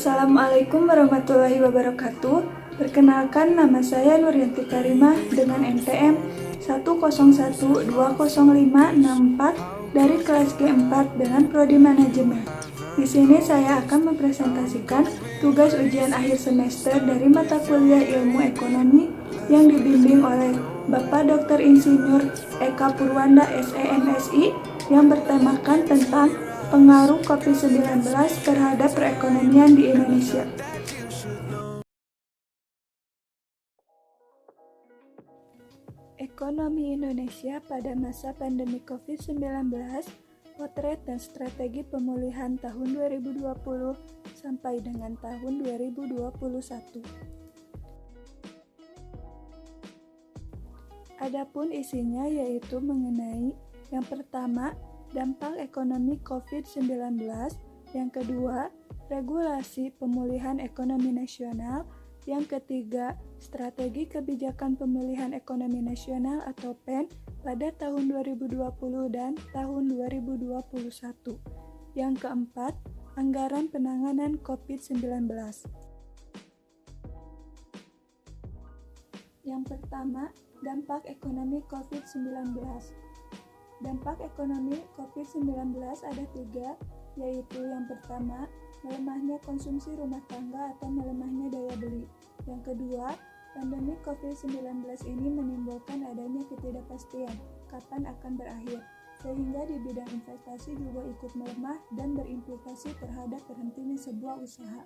Assalamualaikum warahmatullahi wabarakatuh. Perkenalkan, nama saya Nuryanti Karimah dengan NPM 1012054 dari kelas G4 dengan prodi manajemen. Di sini saya akan mempresentasikan tugas ujian akhir semester dari mata kuliah Ilmu Ekonomi yang dibimbing oleh Bapak Dr. Insinyur Eka Purwanda SEMSI yang bertemakan tentang pengaruh COVID-19 terhadap perekonomian di Indonesia. Ekonomi Indonesia pada masa pandemi COVID-19, potret dan strategi pemulihan tahun 2020 sampai dengan tahun 2021. Adapun isinya yaitu mengenai yang pertama, dampak ekonomi COVID-19, yang kedua, regulasi pemulihan ekonomi nasional, yang ketiga, strategi kebijakan pemulihan ekonomi nasional atau PEN pada tahun 2020 dan tahun 2021. Yang keempat, anggaran penanganan COVID-19. Yang pertama, dampak ekonomi COVID-19. Dampak ekonomi COVID-19 ada 3, yaitu yang pertama, melemahnya konsumsi rumah tangga atau melemahnya daya beli. Yang kedua, pandemi COVID-19 ini menimbulkan adanya ketidakpastian kapan akan berakhir, sehingga di bidang investasi juga ikut melemah dan berimplikasi terhadap berhentinya sebuah usaha.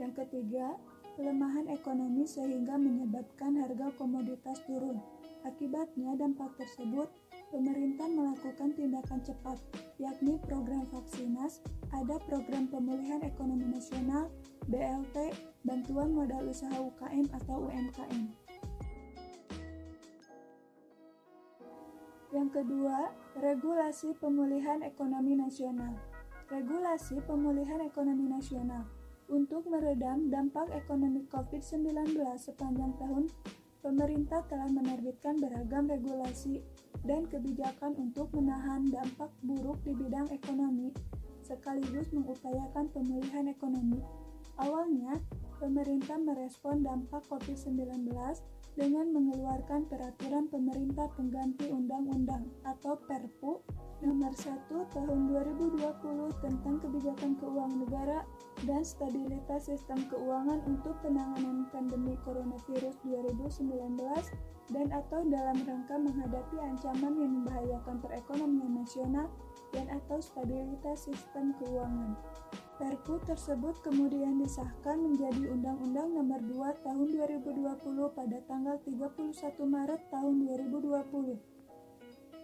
Yang ketiga, pelemahan ekonomi sehingga menyebabkan harga komoditas turun. Akibatnya dampak tersebut, pemerintah melakukan tindakan cepat, yakni program Vaksinas, ada program pemulihan ekonomi nasional, BLT, bantuan modal usaha UKM atau UMKM. Yang kedua, regulasi pemulihan ekonomi nasional. Regulasi pemulihan ekonomi nasional. Untuk meredam dampak ekonomi COVID-19 sepanjang tahun, pemerintah telah menerbitkan beragam regulasi dan kebijakan untuk menahan dampak buruk di bidang ekonomi, sekaligus mengupayakan pemulihan ekonomi. Awalnya, pemerintah merespon dampak COVID-19 dengan mengeluarkan peraturan pemerintah pengganti undang-undang atau Perpu Nomor 1 Tahun 2020 tentang kebijakan keuangan negara dan stabilitas sistem keuangan untuk penanganan pandemi coronavirus 2019 dan atau dalam rangka menghadapi ancaman yang membahayakan perekonomian nasional dan atau stabilitas sistem keuangan. Perpu tersebut kemudian disahkan menjadi Undang-Undang Nomor 2 Tahun 2020 pada tanggal 31 Maret tahun 2020.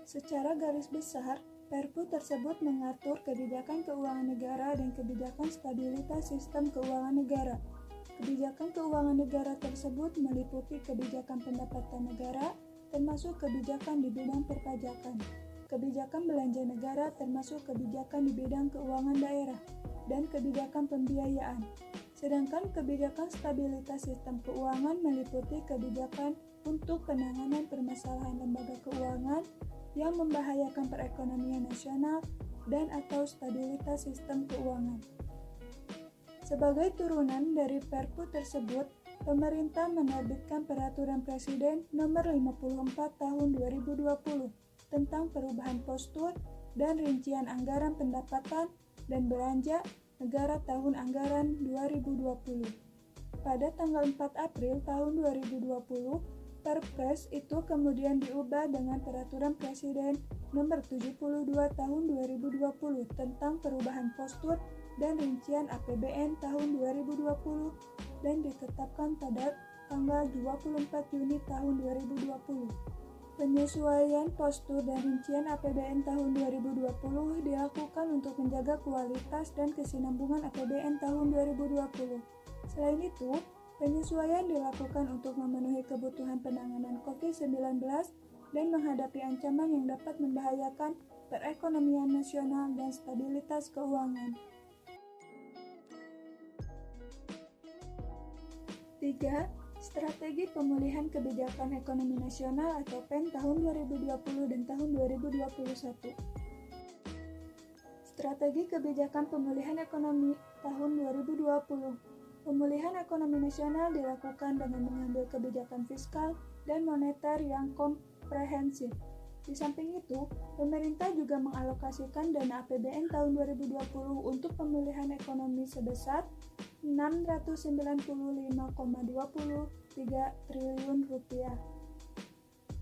Secara garis besar, Perpu tersebut mengatur kebijakan keuangan negara dan kebijakan stabilitas sistem keuangan negara. Kebijakan keuangan negara tersebut meliputi kebijakan pendapatan negara, termasuk kebijakan di bidang perpajakan, kebijakan belanja negara termasuk kebijakan di bidang keuangan daerah, dan kebijakan pembiayaan. Sedangkan kebijakan stabilitas sistem keuangan meliputi kebijakan untuk penanganan permasalahan lembaga keuangan yang membahayakan perekonomian nasional dan atau stabilitas sistem keuangan. Sebagai turunan dari Perpu tersebut, pemerintah menerbitkan Peraturan Presiden Nomor 54 Tahun 2020 tentang perubahan postur dan rincian anggaran pendapatan dan belanja negara tahun anggaran 2020. Pada tanggal 4 April tahun 2020, Perpres itu kemudian diubah dengan Peraturan Presiden Nomor 72 Tahun 2020 tentang perubahan postur dan rincian APBN tahun 2020 dan ditetapkan pada tanggal 24 Juni tahun 2020. Penyesuaian postur dan rincian APBN tahun 2020 dilakukan untuk menjaga kualitas dan kesinambungan APBN tahun 2020. Selain itu, penyesuaian dilakukan untuk memenuhi kebutuhan penanganan COVID-19 dan menghadapi ancaman yang dapat membahayakan perekonomian nasional dan stabilitas keuangan. 3. Strategi pemulihan kebijakan ekonomi nasional atau PEN tahun 2020 dan tahun 2021. Strategi Kebijakan Pemulihan Ekonomi tahun 2020. Pemulihan ekonomi nasional dilakukan dengan mengambil kebijakan fiskal dan moneter yang komprehensif. Di samping itu, pemerintah juga mengalokasikan dana APBN tahun 2020 untuk pemulihan ekonomi sebesar Rp695,23 triliun.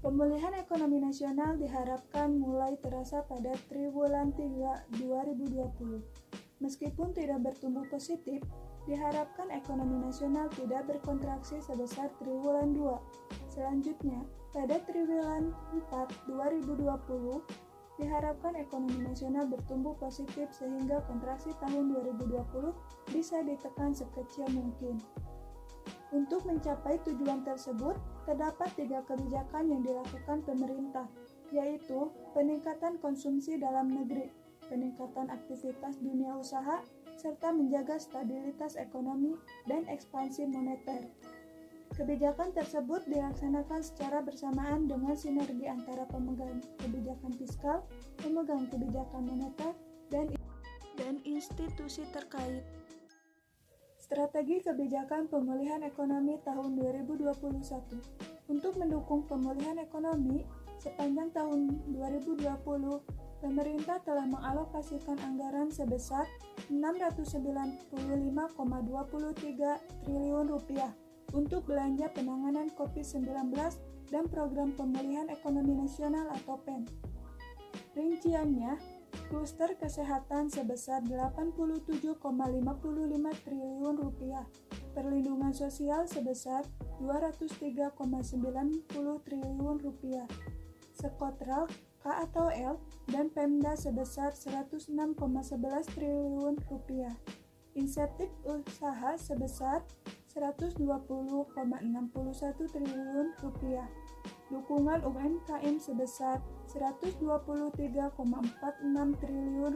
Pemulihan ekonomi nasional diharapkan mulai terasa pada triwulan 3 2020. Meskipun tidak bertumbuh positif, diharapkan ekonomi nasional tidak berkontraksi sebesar triwulan 2. Selanjutnya, pada triwulan 4 2020, diharapkan ekonomi nasional bertumbuh positif sehingga kontraksi tahun 2020 bisa ditekan sekecil mungkin. Untuk mencapai tujuan tersebut, terdapat 3 kebijakan yang dilakukan pemerintah, yaitu peningkatan konsumsi dalam negeri, peningkatan aktivitas dunia usaha, serta menjaga stabilitas ekonomi dan ekspansi moneter. Kebijakan tersebut dilaksanakan secara bersamaan dengan sinergi antara pemegang kebijakan fiskal, pemegang kebijakan moneter, dan institusi terkait. Strategi Kebijakan Pemulihan Ekonomi tahun 2021. Untuk mendukung pemulihan ekonomi, sepanjang tahun 2020, pemerintah telah mengalokasikan anggaran sebesar Rp695,23 triliun untuk belanja penanganan COVID-19 dan Program Pemulihan Ekonomi Nasional atau PEN. Rinciannya, kluster kesehatan sebesar Rp87,55 triliun, perlindungan sosial sebesar Rp203,90 triliun, Sekotral, K atau L, dan Pemda sebesar Rp106,11 triliun, insentif usaha sebesar Rp120,61 triliun, dukungan UMKM sebesar Rp123,46 triliun,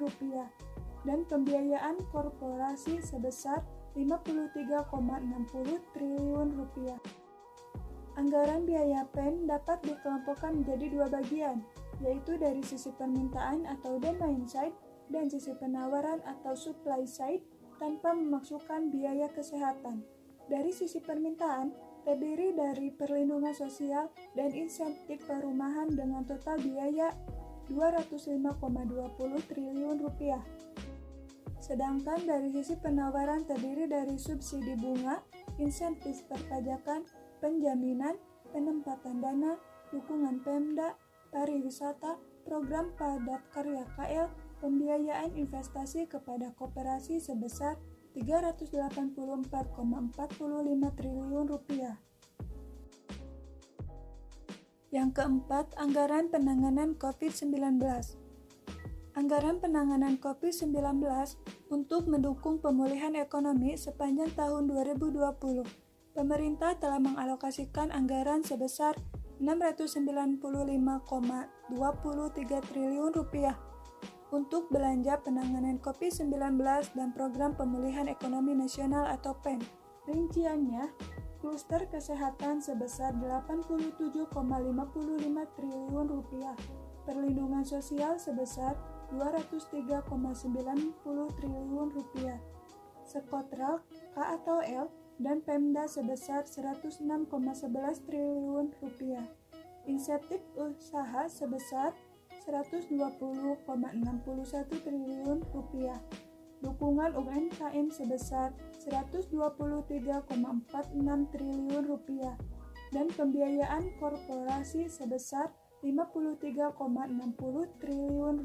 dan pembiayaan korporasi sebesar Rp53,60 triliun. Anggaran biaya PEN dapat dikelompokkan menjadi 2 bagian, yaitu dari sisi permintaan atau demand side dan sisi penawaran atau supply side tanpa memasukkan biaya kesehatan. Dari sisi permintaan, terdiri dari perlindungan sosial dan insentif perumahan dengan total biaya Rp205,20 triliun. Sedangkan dari sisi penawaran terdiri dari subsidi bunga, insentif perpajakan, penjaminan, penempatan dana, dukungan Pemda, pariwisata, program padat karya KL, pembiayaan investasi kepada koperasi sebesar Rp384,45 triliun. Yang keempat, anggaran penanganan COVID-19. Anggaran penanganan COVID-19 untuk mendukung pemulihan ekonomi sepanjang tahun 2020. Pemerintah telah mengalokasikan anggaran sebesar Rp695,23 triliun untuk belanja penanganan COVID-19 dan Program Pemulihan Ekonomi Nasional atau PEN. Rinciannya, kluster kesehatan sebesar Rp87,55 triliun, perlindungan sosial sebesar Rp203,90 triliun, Sekotral, K atau L, dan Pemda sebesar Rp106,11 triliun, insentif usaha sebesar Rp120,61 triliun, dukungan UMKM sebesar Rp123,46 triliun, dan pembiayaan korporasi sebesar Rp53,60 triliun.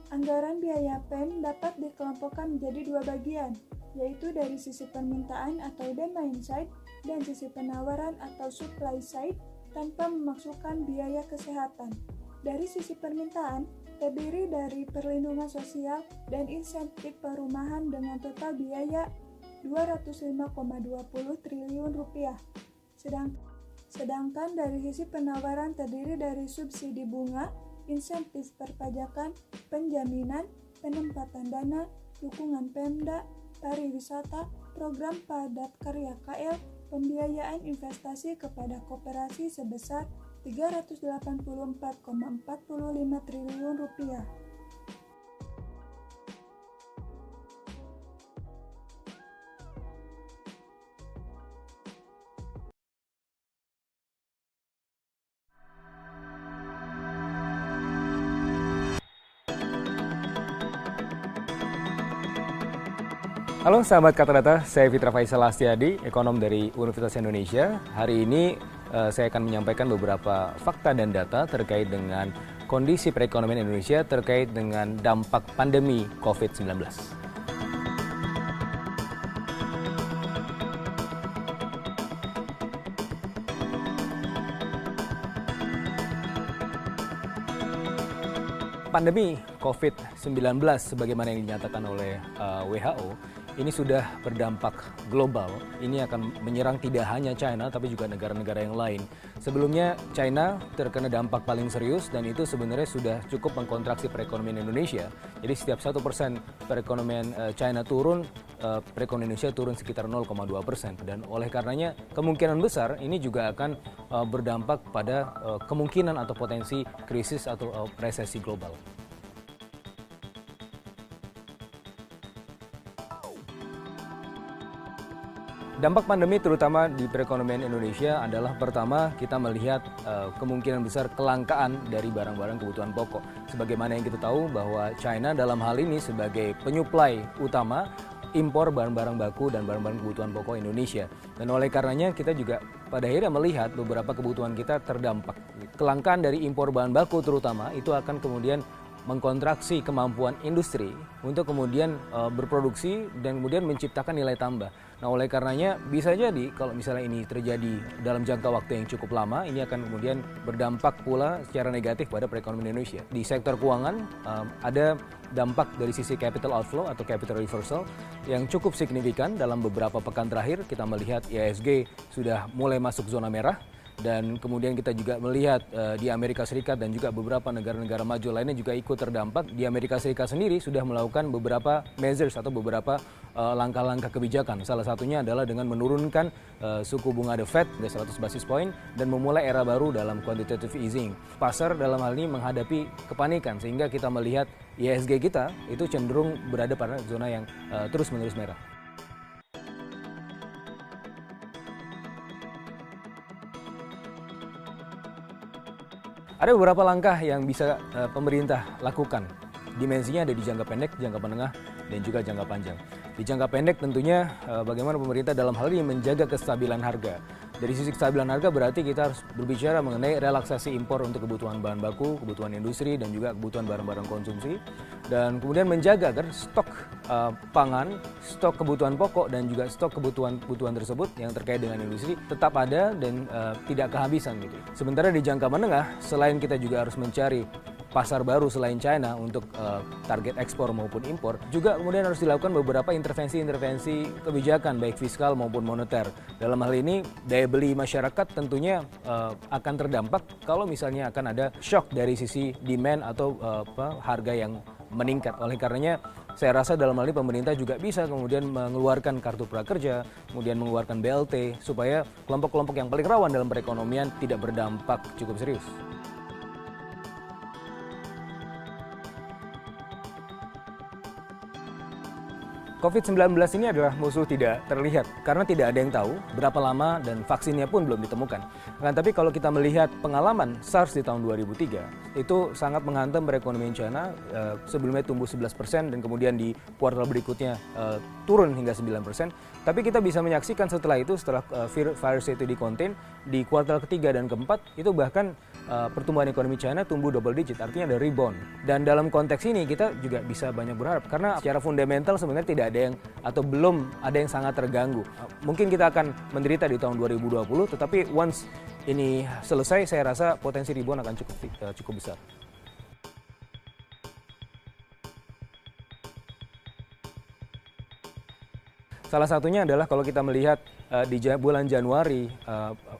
Anggaran biaya PEN dapat dikelompokkan menjadi 2 bagian, yaitu dari sisi permintaan atau demand side dan sisi penawaran atau supply side tanpa memasukkan biaya kesehatan. Dari sisi permintaan, terdiri dari perlindungan sosial dan insentif perumahan dengan total biaya Rp205,20 triliun. Sedangkan dari sisi penawaran terdiri dari subsidi bunga, insentif perpajakan, penjaminan, penempatan dana, dukungan Pemda, pariwisata, program padat karya KL, pembiayaan investasi kepada koperasi sebesar Rp384,45 triliun. Halo sahabat Kata Data, saya Fitra Faisal Astiadi, ekonom dari Universitas Indonesia. Hari ini saya akan menyampaikan beberapa fakta dan data terkait dengan kondisi perekonomian Indonesia terkait dengan dampak pandemi COVID-19. Pandemi COVID-19 sebagaimana yang dinyatakan oleh WHO ini sudah berdampak global. Ini akan menyerang tidak hanya China tapi juga negara-negara yang lain. Sebelumnya China terkena dampak paling serius dan itu sebenarnya sudah cukup mengkontraksi perekonomian Indonesia. Jadi setiap 1% perekonomian China turun, perekonomian Indonesia turun sekitar 0,2%. Dan oleh karenanya kemungkinan besar ini juga akan berdampak pada kemungkinan atau potensi krisis atau resesi global. Dampak pandemi terutama di perekonomian Indonesia adalah pertama kita melihat kemungkinan besar kelangkaan dari barang-barang kebutuhan pokok. Sebagaimana yang kita tahu bahwa China dalam hal ini sebagai penyuplai utama impor barang-barang baku dan barang-barang kebutuhan pokok Indonesia. Dan oleh karenanya kita juga pada akhirnya melihat beberapa kebutuhan kita terdampak. Kelangkaan dari impor bahan baku terutama itu akan kemudian mengkontraksi kemampuan industri untuk kemudian berproduksi dan kemudian menciptakan nilai tambah. Nah, oleh karenanya bisa jadi kalau misalnya ini terjadi dalam jangka waktu yang cukup lama, ini akan kemudian berdampak pula secara negatif pada perekonomian Indonesia. Di sektor keuangan ada dampak dari sisi capital outflow atau capital reversal yang cukup signifikan dalam beberapa pekan terakhir. Kita melihat IHSG sudah mulai masuk zona merah. Dan kemudian kita juga melihat di Amerika Serikat dan juga beberapa negara-negara maju lainnya juga ikut terdampak. Di Amerika Serikat sendiri sudah melakukan beberapa measures atau beberapa langkah-langkah kebijakan. Salah satunya adalah dengan menurunkan suku bunga The Fed dari 100 basis point dan memulai era baru dalam quantitative easing. Pasar dalam hal ini menghadapi kepanikan sehingga kita melihat IHSG kita itu cenderung berada pada zona yang terus-menerus merah. Ada beberapa langkah yang bisa pemerintah lakukan. Dimensinya ada di jangka pendek, jangka menengah, dan juga jangka panjang. Di jangka pendek tentunya bagaimana pemerintah dalam hal ini menjaga kestabilan harga. Dari sisi kestabilan harga berarti kita harus berbicara mengenai relaksasi impor untuk kebutuhan bahan baku, kebutuhan industri, dan juga kebutuhan barang-barang konsumsi. Dan kemudian menjaga agar stok pangan, stok kebutuhan pokok, dan juga stok kebutuhan tersebut yang terkait dengan industri tetap ada dan tidak kehabisan gitu. Sementara di jangka menengah, selain kita juga harus mencari pasar baru selain China untuk target ekspor maupun impor, juga kemudian harus dilakukan beberapa intervensi kebijakan baik fiskal maupun moneter. Dalam hal ini daya beli masyarakat tentunya akan terdampak kalau misalnya akan ada shock dari sisi demand atau harga yang meningkat. Oleh karenanya saya rasa dalam hal ini pemerintah juga bisa kemudian mengeluarkan kartu prakerja, kemudian mengeluarkan BLT supaya kelompok-kelompok yang paling rawan dalam perekonomian tidak berdampak cukup serius. COVID-19 ini adalah musuh tidak terlihat karena tidak ada yang tahu berapa lama dan vaksinnya pun belum ditemukan. Tapi kalau kita melihat pengalaman SARS di tahun 2003, itu sangat menghantam perekonomian China, sebelumnya tumbuh 11% dan kemudian di kuartal berikutnya turun hingga 9%. Tapi kita bisa menyaksikan setelah itu, setelah virus itu di-contain, di kuartal ketiga dan keempat, itu bahkan pertumbuhan ekonomi China tumbuh double digit, artinya ada rebound. Dan dalam konteks ini kita juga bisa banyak berharap, karena secara fundamental sebenarnya tidak ada yang, atau belum ada yang sangat terganggu. Mungkin kita akan menderita di tahun 2020, tetapi once ini selesai, saya rasa potensi rebound akan cukup besar. Salah satunya adalah kalau kita melihat di bulan Januari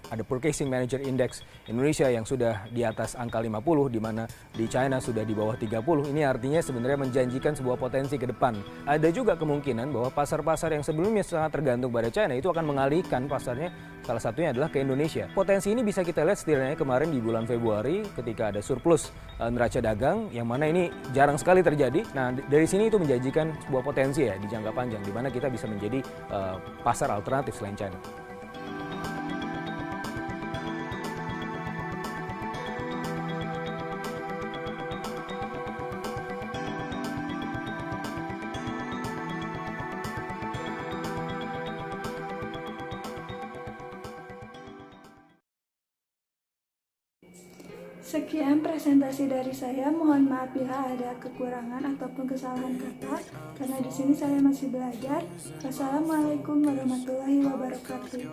ada Purchasing Manager Index Indonesia yang sudah di atas angka 50, di mana di China sudah di bawah 30. Ini artinya sebenarnya menjanjikan sebuah potensi ke depan. Ada juga kemungkinan bahwa pasar-pasar yang sebelumnya sangat tergantung pada China itu akan mengalihkan pasarnya, salah satunya adalah ke Indonesia. Potensi ini bisa kita lihat setidaknya kemarin di bulan Februari ketika ada surplus neraca dagang, yang mana ini jarang sekali terjadi. Nah, dari sini itu menjanjikan sebuah potensi ya di jangka panjang, di mana kita bisa menjadi pasar alternatif selain China. Sekian presentasi dari saya. Mohon maaf bila ada kekurangan ataupun kesalahan kata, karena di sini saya masih belajar. Wassalamualaikum warahmatullahi wabarakatuh.